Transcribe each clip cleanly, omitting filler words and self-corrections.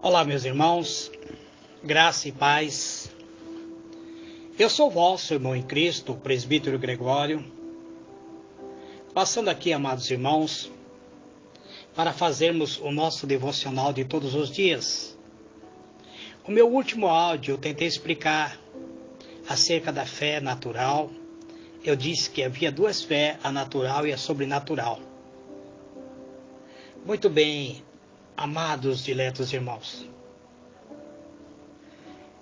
Olá, meus irmãos, graça e paz. Eu sou vosso irmão em Cristo, o presbítero Gregório, passando aqui, amados irmãos, para fazermos o nosso devocional de todos os dias. O meu último áudio eu tentei explicar acerca da fé natural. Eu disse que havia duas fés, a natural e a sobrenatural. Muito bem, amados diletos irmãos.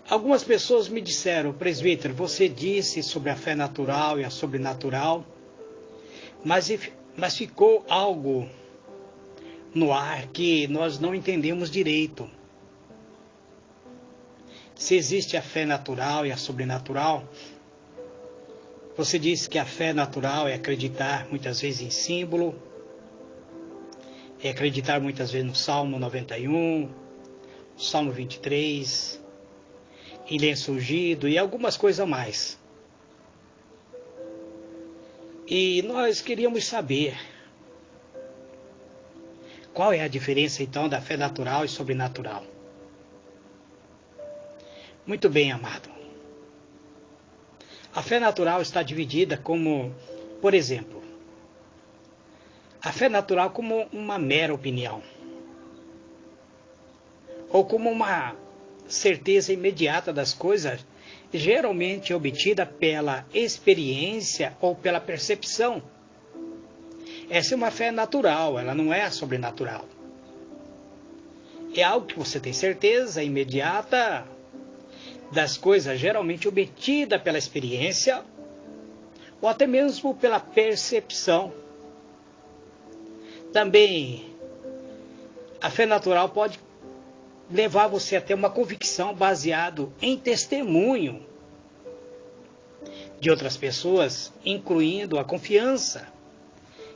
Algumas pessoas me disseram: presbítero, você disse sobre a fé natural e a sobrenatural, mas ficou algo no ar que nós não entendemos direito. Se existe a fé natural e a sobrenatural, você disse que a fé natural é acreditar muitas vezes em símbolo, é acreditar muitas vezes no Salmo 91, Salmo 23, em lenço ungido e algumas coisas a mais. E nós queríamos saber qual é a diferença então da fé natural e sobrenatural. Muito bem, amado. A fé natural está dividida como, por exemplo, a fé natural como uma mera opinião, ou como uma certeza imediata das coisas, geralmente obtida pela experiência ou pela percepção. Essa é uma fé natural, ela não é sobrenatural. É algo que você tem certeza imediata das coisas, geralmente obtida pela experiência ou até mesmo pela percepção. Também a fé natural pode levar você a ter uma convicção baseado em testemunho de outras pessoas, incluindo a confiança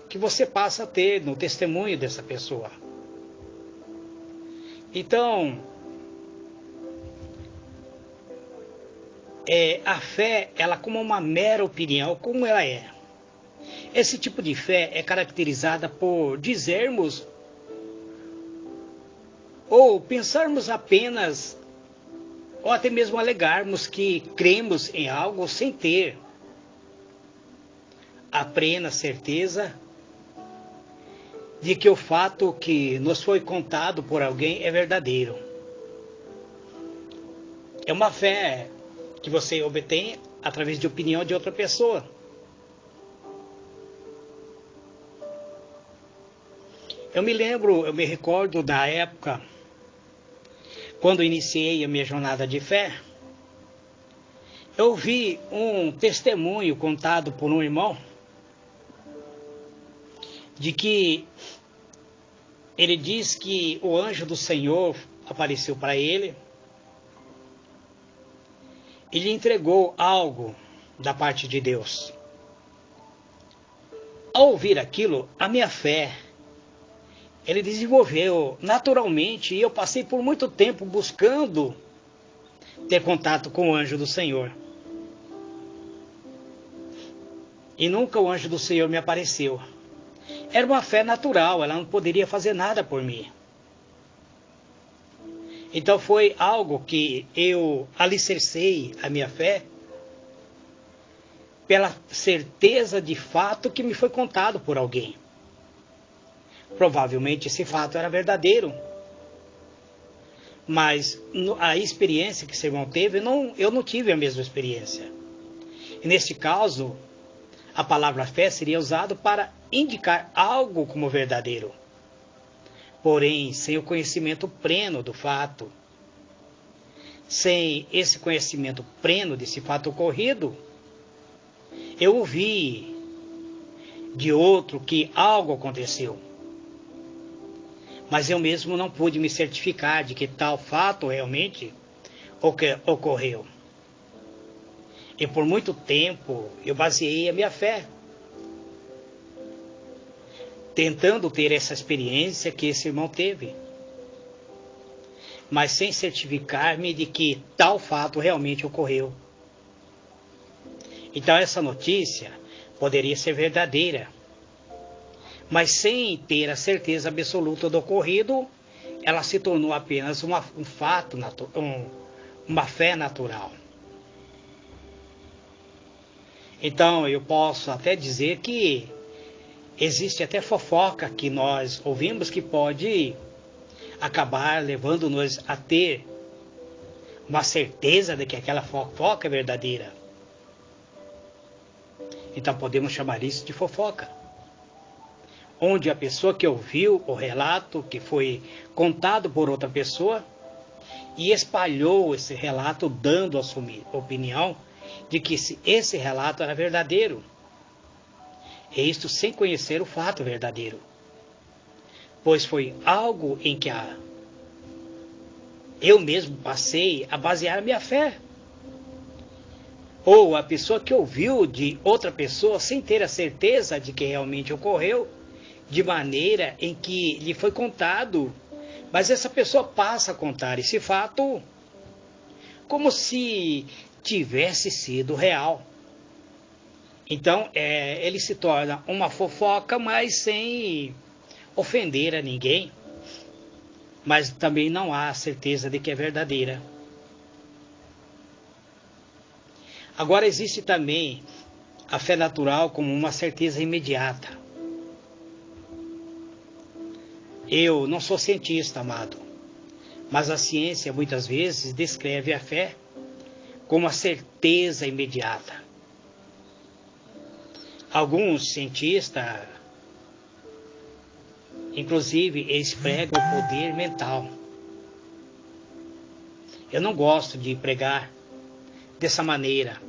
que você passa a ter no testemunho dessa pessoa. Então, a fé, ela como uma mera opinião, como ela é? Esse tipo de fé é caracterizada por dizermos ou pensarmos apenas, ou até mesmo alegarmos que cremos em algo sem ter a plena certeza de que o fato que nos foi contado por alguém é verdadeiro. É uma fé que você obtém através de opinião de outra pessoa. Eu me recordo da época quando iniciei a minha jornada de fé. Eu vi um testemunho contado por um irmão de que ele diz que o anjo do Senhor apareceu para ele e lhe entregou algo da parte de Deus. Ao ouvir aquilo, a minha fé, ele desenvolveu naturalmente, e eu passei por muito tempo buscando ter contato com o anjo do Senhor. E nunca o anjo do Senhor me apareceu. Era uma fé natural, ela não poderia fazer nada por mim. Então foi algo que eu alicercei a minha fé pela certeza de fato que me foi contado por alguém. Provavelmente esse fato era verdadeiro. Mas a experiência que esse irmão teve, eu não tive a mesma experiência. E nesse caso, a palavra fé seria usada para indicar algo como verdadeiro. Porém, sem o conhecimento pleno do fato, sem esse conhecimento pleno desse fato ocorrido, eu ouvi de outro que algo aconteceu. Mas eu mesmo não pude me certificar de que tal fato realmente ocorreu. E por muito tempo eu baseei a minha fé, tentando ter essa experiência que esse irmão teve, mas sem certificar-me de que tal fato realmente ocorreu. Então essa notícia poderia ser verdadeira, mas sem ter a certeza absoluta do ocorrido, ela se tornou apenas um fato, uma fé natural. Então, eu posso até dizer que existe até fofoca que nós ouvimos que pode acabar levando-nos a ter uma certeza de que aquela fofoca é verdadeira. Então, podemos chamar isso de fofoca. Onde a pessoa que ouviu o relato que foi contado por outra pessoa e espalhou esse relato dando a sua opinião de que esse relato era verdadeiro. E isto sem conhecer o fato verdadeiro. Pois foi algo em que eu mesmo passei a basear a minha fé. Ou a pessoa que ouviu de outra pessoa sem ter a certeza de que realmente ocorreu, de maneira em que lhe foi contado, mas essa pessoa passa a contar esse fato como se tivesse sido real. Então, ele se torna uma fofoca, mas sem ofender a ninguém, mas também não há certeza de que é verdadeira. Agora, existe também a fé natural como uma certeza imediata. Eu não sou cientista, amado, mas a ciência muitas vezes descreve a fé como a certeza imediata. Alguns cientistas, inclusive, eles pregam o poder mental. Eu não gosto de pregar dessa maneira,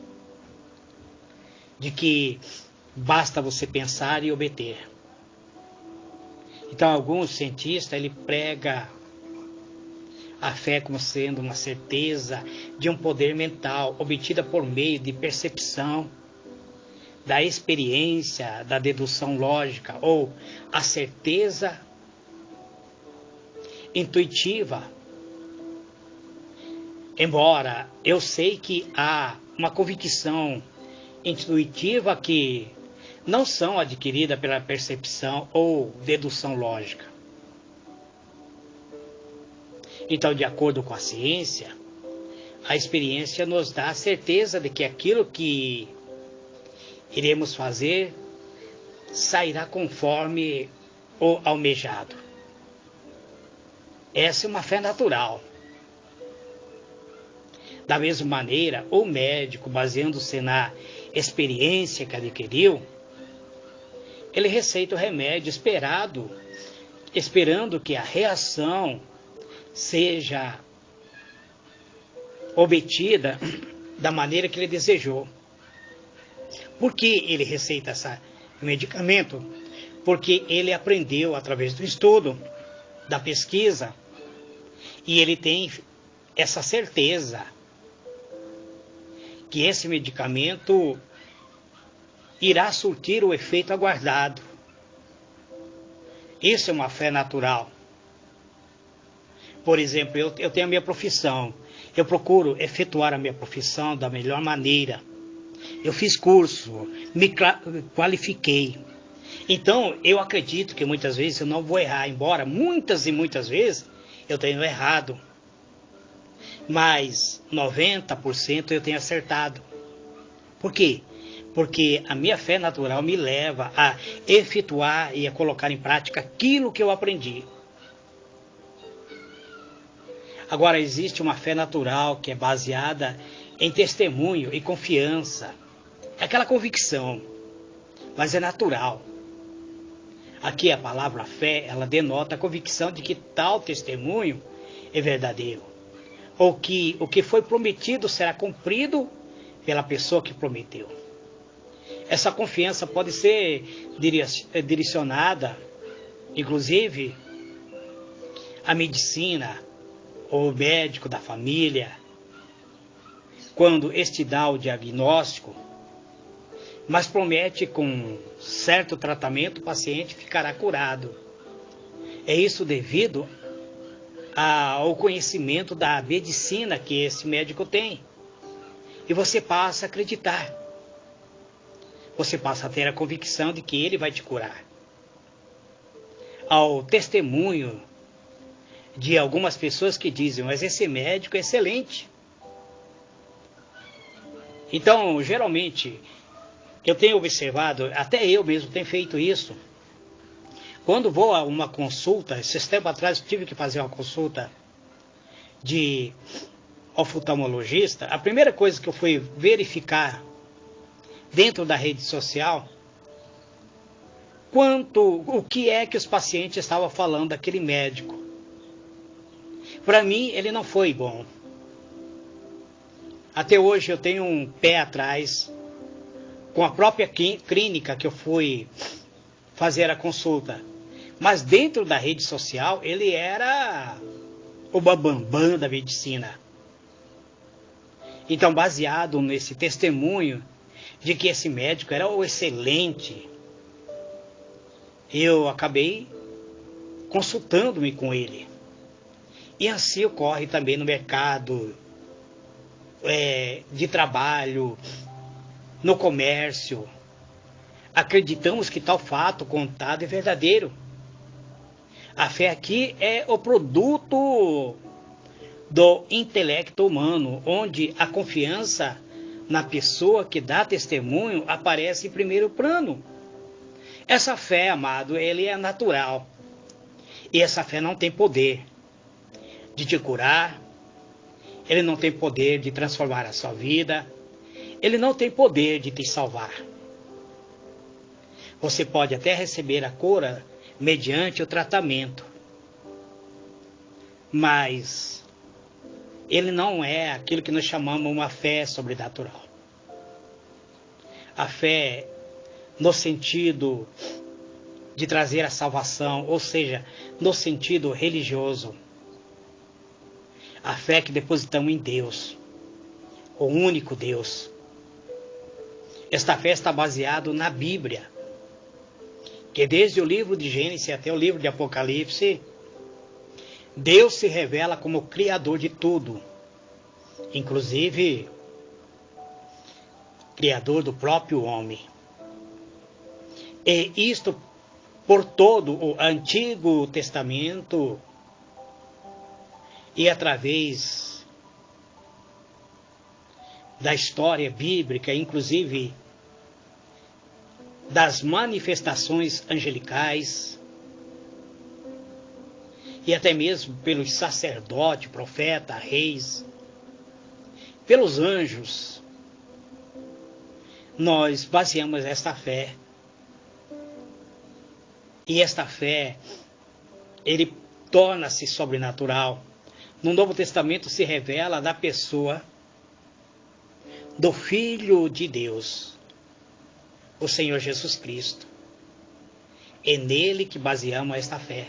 de que basta você pensar e obter. Então, alguns cientistas, ele prega a fé como sendo uma certeza de um poder mental obtida por meio de percepção, da experiência, da dedução lógica, ou a certeza intuitiva. Embora eu sei que há uma convicção intuitiva que não são adquiridas pela percepção ou dedução lógica. Então, de acordo com a ciência, a experiência nos dá a certeza de que aquilo que iremos fazer sairá conforme o almejado. Essa é uma fé natural. Da mesma maneira, o médico, baseando-se na experiência que adquiriu, ele receita o remédio esperando que a reação seja obtida da maneira que ele desejou. Por que ele receita esse medicamento? Porque ele aprendeu através do estudo, da pesquisa, e ele tem essa certeza que esse medicamento irá surtir o efeito aguardado. Isso é uma fé natural. Por exemplo, eu tenho a minha profissão. Eu procuro efetuar a minha profissão da melhor maneira. Eu fiz curso, me qualifiquei. Então, eu acredito que muitas vezes eu não vou errar, embora muitas e muitas vezes eu tenho errado. Mas 90% eu tenho acertado. Por quê? Porque a minha fé natural me leva a efetuar e a colocar em prática aquilo que eu aprendi. Agora, existe uma fé natural que é baseada em testemunho e confiança. É aquela convicção, mas é natural. Aqui a palavra fé, ela denota a convicção de que tal testemunho é verdadeiro. Ou que o que foi prometido será cumprido pela pessoa que prometeu. Essa confiança pode ser direcionada, inclusive, à medicina, ou médico da família, quando este dá o diagnóstico, mas promete com certo tratamento o paciente ficará curado. É isso devido ao conhecimento da medicina que esse médico tem. E você passa a acreditar. Você passa a ter a convicção de que ele vai te curar. Ao testemunho de algumas pessoas que dizem, mas esse médico é excelente. Então, geralmente, eu tenho observado, até eu mesmo tenho feito isso. Quando vou a uma consulta, esses tempos atrás eu tive que fazer uma consulta de oftalmologista, a primeira coisa que eu fui verificar dentro da rede social, o que é que os pacientes estavam falando daquele médico. Para mim, ele não foi bom. Até hoje eu tenho um pé atrás com a própria clínica que eu fui fazer a consulta. Mas dentro da rede social, ele era o bambambam da medicina. Então, baseado nesse testemunho de que esse médico era o excelente, eu acabei consultando-me com ele. E assim ocorre também no mercado de trabalho, no comércio. Acreditamos que tal fato contado é verdadeiro. A fé aqui é o produto do intelecto humano, onde a confiança na pessoa que dá testemunho aparece em primeiro plano. Essa fé, amado, ele é natural. E essa fé não tem poder de te curar, ele não tem poder de transformar a sua vida, ele não tem poder de te salvar. Você pode até receber a cura mediante o tratamento, mas ele não é aquilo que nós chamamos uma fé sobrenatural. A fé no sentido de trazer a salvação, ou seja, no sentido religioso. A fé que depositamos em Deus, o único Deus. Esta fé está baseada na Bíblia, que desde o livro de Gênesis até o livro de Apocalipse, Deus se revela como o Criador de tudo, inclusive Criador do próprio homem. E isto por todo o Antigo Testamento e através da história bíblica, inclusive das manifestações angelicais, e até mesmo pelos sacerdotes, profetas, reis, pelos anjos, nós baseamos esta fé. E esta fé, ele torna-se sobrenatural. No Novo Testamento se revela da pessoa do Filho de Deus, o Senhor Jesus Cristo. É nele que baseamos esta fé.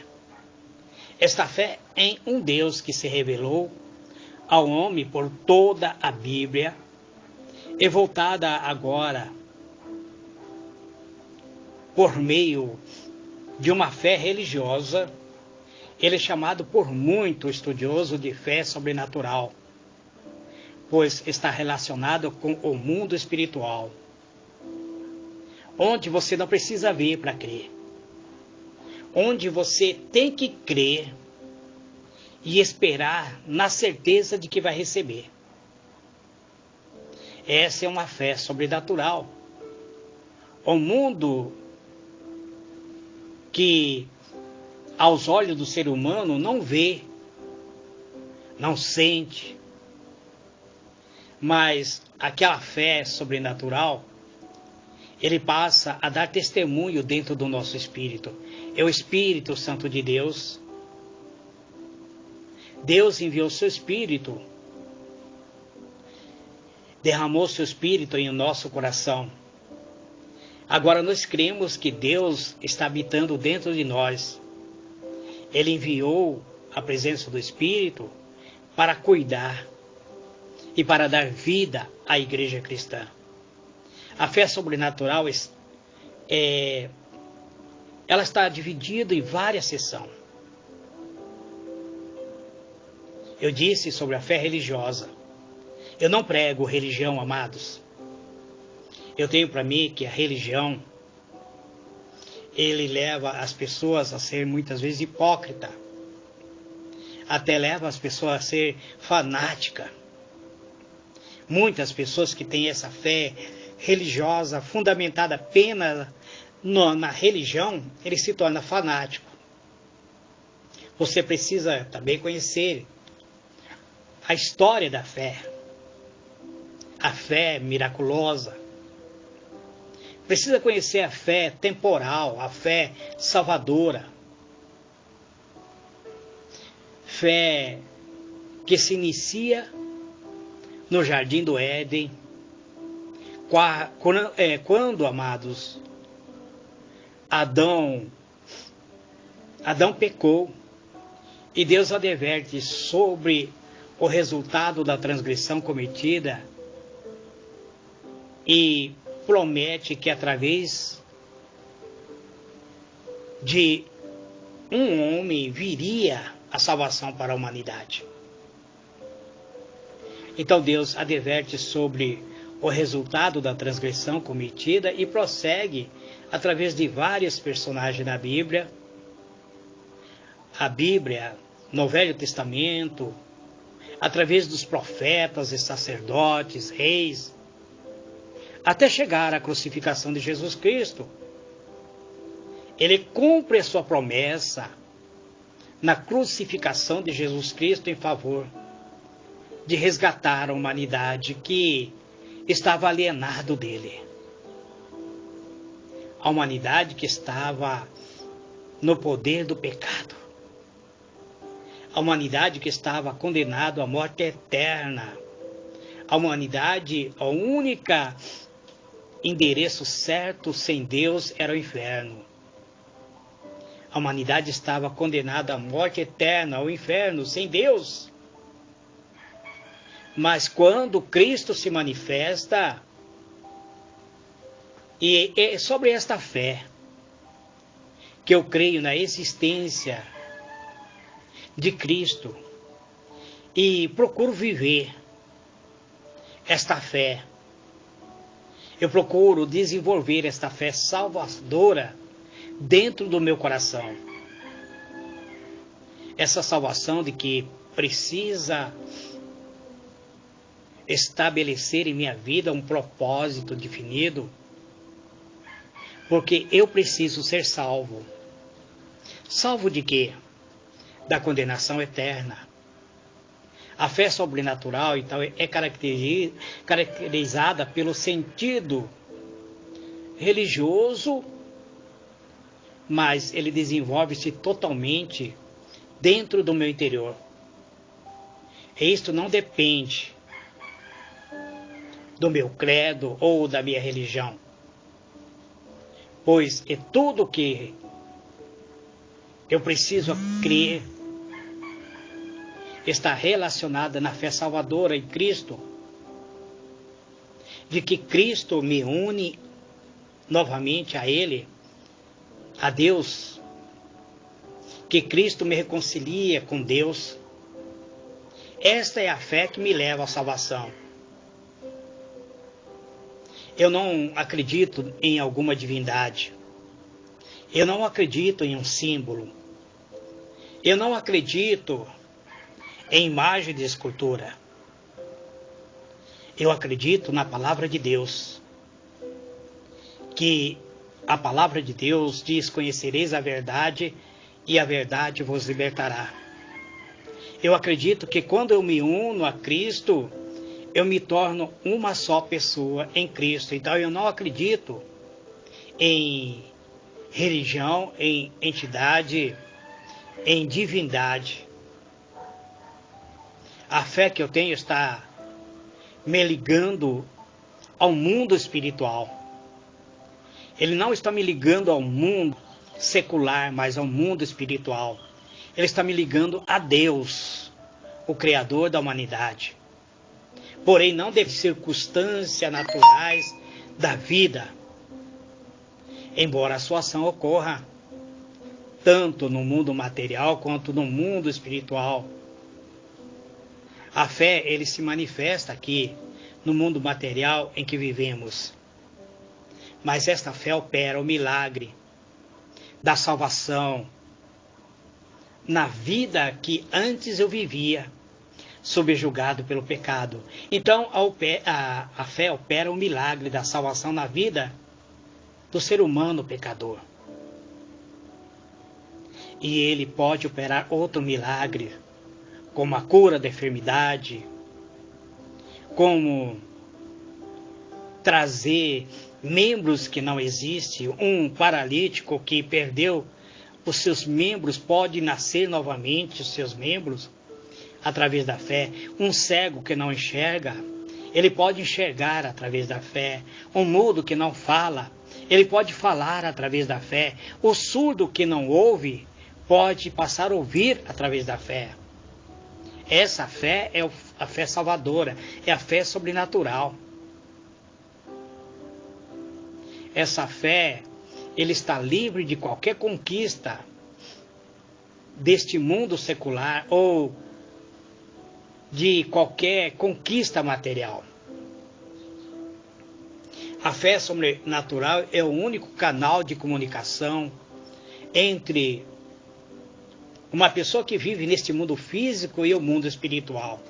Esta fé em um Deus que se revelou ao homem por toda a Bíblia, e voltada agora por meio de uma fé religiosa. Ele é chamado por muito estudioso de fé sobrenatural, pois está relacionado com o mundo espiritual, onde você não precisa ver para crer, onde você tem que crer e esperar na certeza de que vai receber. Essa é uma fé sobrenatural. O mundo que aos olhos do ser humano não vê, não sente, mas aquela fé sobrenatural, ele passa a dar testemunho dentro do nosso espírito. É o Espírito Santo de Deus. Deus enviou seu Espírito, derramou seu Espírito em nosso coração. Agora nós cremos que Deus está habitando dentro de nós. Ele enviou a presença do Espírito para cuidar e para dar vida à igreja cristã. A fé sobrenatural ela está dividida em várias seções. Eu disse sobre a fé religiosa. Eu não prego religião, amados. Eu tenho para mim que a religião, ele leva as pessoas a ser muitas vezes hipócrita. até leva as pessoas a ser fanáticas. Muitas pessoas que têm essa fé religiosa fundamentada apenas na religião, ele se torna fanático. Você precisa também conhecer a história da fé, a fé miraculosa. Precisa conhecer a fé temporal, a fé salvadora. Fé que se inicia no Jardim do Éden, quando, amados, Adão pecou e Deus adverte sobre o resultado da transgressão cometida e promete que através de um homem viria a salvação para a humanidade. Então Deus adverte sobre o resultado da transgressão cometida e prossegue através de vários personagens da Bíblia. A Bíblia, no Velho Testamento, através dos profetas e sacerdotes, reis, até chegar à crucificação de Jesus Cristo. Ele cumpre a sua promessa na crucificação de Jesus Cristo em favor de resgatar a humanidade que estava alienada dele. A humanidade que estava no poder do pecado. A humanidade que estava condenada à morte eterna. A humanidade, o único endereço certo sem Deus era o inferno. A humanidade estava condenada à morte eterna, ao inferno, sem Deus. Mas quando Cristo se manifesta, e é sobre esta fé que eu creio na existência de Cristo e procuro viver esta fé. Eu procuro desenvolver esta fé salvadora dentro do meu coração. Essa salvação de que precisa estabelecer em minha vida um propósito definido, porque eu preciso ser salvo. Salvo de quê? Da condenação eterna. A fé sobrenatural, então, é caracterizada pelo sentido religioso, mas ele desenvolve-se totalmente dentro do meu interior. E isto não depende do meu credo ou da minha religião, pois é tudo que eu preciso crer está relacionada na fé salvadora em Cristo, de que Cristo me une novamente a Ele, a Deus, que Cristo me reconcilia com Deus. Esta é a fé que me leva à salvação. Eu não acredito em alguma divindade. Eu não acredito em um símbolo. Eu não acredito em imagem de escultura. Eu acredito na palavra de Deus. Que a palavra de Deus diz: conhecereis a verdade e a verdade vos libertará. Eu acredito que quando eu me uno a Cristo, eu me torno uma só pessoa em Cristo. Então eu não acredito em religião, em entidade, em divindade. A fé que eu tenho está me ligando ao mundo espiritual. Ele não está me ligando ao mundo secular, mas ao mundo espiritual. Ele está me ligando a Deus, o Criador da humanidade. Porém, não de circunstâncias naturais da vida. Embora a sua ação ocorra tanto no mundo material quanto no mundo espiritual. A fé, ele se manifesta aqui no mundo material em que vivemos. Mas esta fé opera o milagre da salvação, na vida que antes eu vivia, subjugado pelo pecado. Então, a fé opera o milagre da salvação na vida do ser humano pecador. E ele pode operar outro milagre, como a cura da enfermidade, como trazer membros que não existem. Um paralítico que perdeu os seus membros pode nascer novamente os seus membros através da fé. Um cego que não enxerga, ele pode enxergar através da fé. Um mudo que não fala, ele pode falar através da fé. O surdo que não ouve pode passar a ouvir através da fé. Essa fé é a fé salvadora, é a fé sobrenatural. Essa fé, ele está livre de qualquer conquista deste mundo secular ou de qualquer conquista material. A fé sobrenatural é o único canal de comunicação entre uma pessoa que vive neste mundo físico e o mundo espiritual.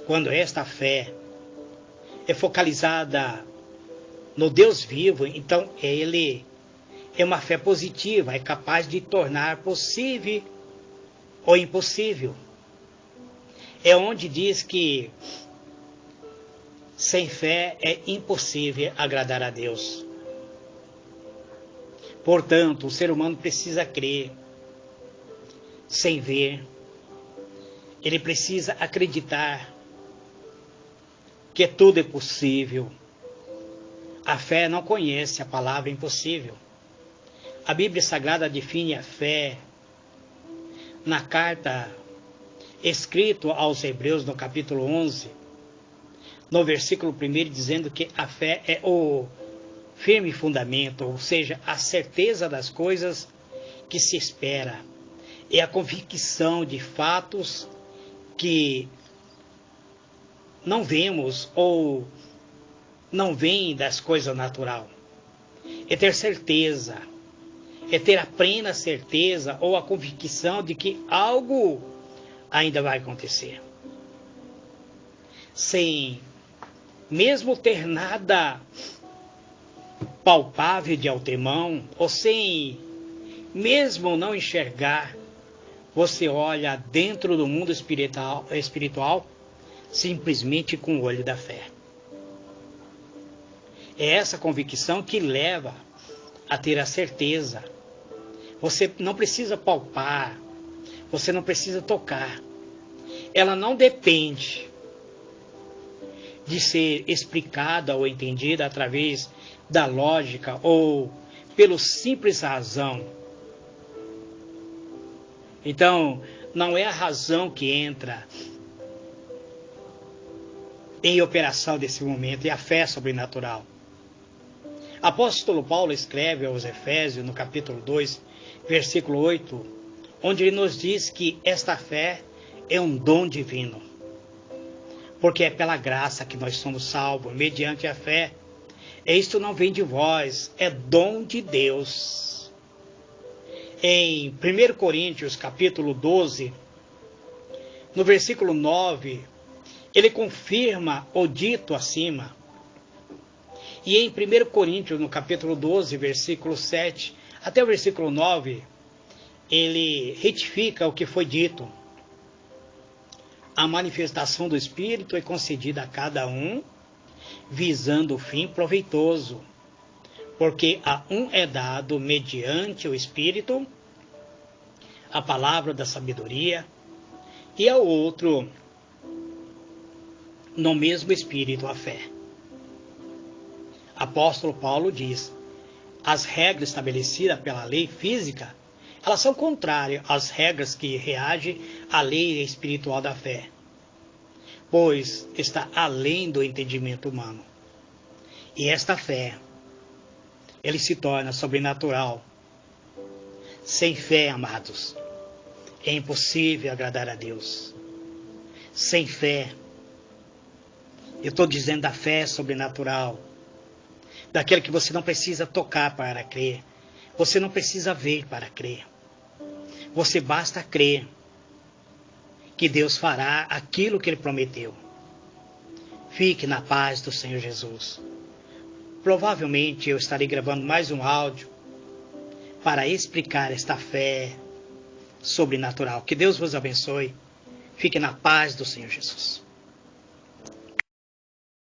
Quando esta fé é focalizada no Deus vivo, então ele é uma fé positiva, é capaz de tornar possível o impossível. É onde diz que sem fé é impossível agradar a Deus. Portanto, o ser humano precisa crer sem ver. Ele precisa acreditar que tudo é possível. A fé não conhece a palavra impossível. A Bíblia Sagrada define a fé na carta escrita aos Hebreus, no capítulo 11, no versículo 1, dizendo que a fé é o firme fundamento, ou seja, a certeza das coisas que se espera. É a convicção de fatos que não vemos ou não vêm das coisas naturais. É ter certeza, é ter a plena certeza ou a convicção de que algo ainda vai acontecer. Sem mesmo ter nada palpável de antemão, ou sem mesmo não enxergar, você olha dentro do mundo espiritual simplesmente com o olho da fé. É essa convicção que leva a ter a certeza. Você não precisa palpar, você não precisa tocar. Ela não depende de ser explicada ou entendida através da lógica ou pelo simples razão. Então, não é a razão que entra em operação desse momento, é a fé sobrenatural. Apóstolo Paulo escreve aos Efésios, no capítulo 2, versículo 8, onde ele nos diz que esta fé é um dom divino. Porque é pela graça que nós somos salvos, mediante a fé. E isto não vem de vós, é dom de Deus. Em 1 Coríntios, capítulo 12, no versículo 9, ele confirma o dito acima. E em 1 Coríntios, no capítulo 12, versículo 7, até o versículo 9, ele retifica o que foi dito. A manifestação do Espírito é concedida a cada um, visando o fim proveitoso. Porque a um é dado, mediante o Espírito, a palavra da sabedoria, e ao outro, no mesmo Espírito, a fé. Apóstolo Paulo diz, as regras estabelecidas pela lei física, elas são contrárias às regras que reagem à lei espiritual da fé, pois está além do entendimento humano. E esta fé, ele se torna sobrenatural. Sem fé, amados, é impossível agradar a Deus. Sem fé, eu estou dizendo da fé sobrenatural, daquele que você não precisa tocar para crer, você não precisa ver para crer. Você basta crer que Deus fará aquilo que Ele prometeu. Fique na paz do Senhor Jesus. Provavelmente eu estarei gravando mais um áudio para explicar esta fé sobrenatural. Que Deus vos abençoe. Fique na paz do Senhor Jesus.